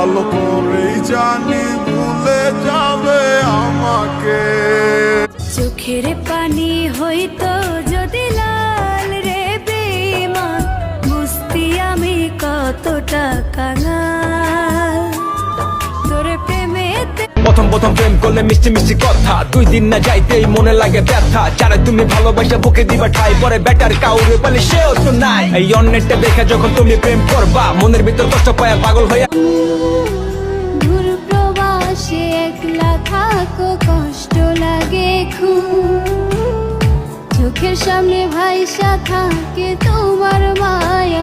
ভালো করেই জানি ভুলে যাবে আমাকে। চোখের পানি হইতো যদি লাল রে বেঈমান, বুঝতি আমি কতটা কাঙাল তোর প্রেমেতে। প্রথম প্রেম করলে মিষ্টি মিষ্টি কথা, 2 দিন না যাইতেই মনে লাগে ব্যথা। যারা তুমি ভালোবাসা বুকে দিবা ঠাই, পরে বেটার কাউরে বলে সেও তো নাই। এই অন্যটা দেখে যখন তুমি প্রেম করবা, মনের ভিতর কষ্ট পায় পাগল হইয়া। দূর প্রবাসে একলা থাকো কষ্ট লাগে খুব, চোখের সামনে ভাইসা থাকে তোমার মায়া।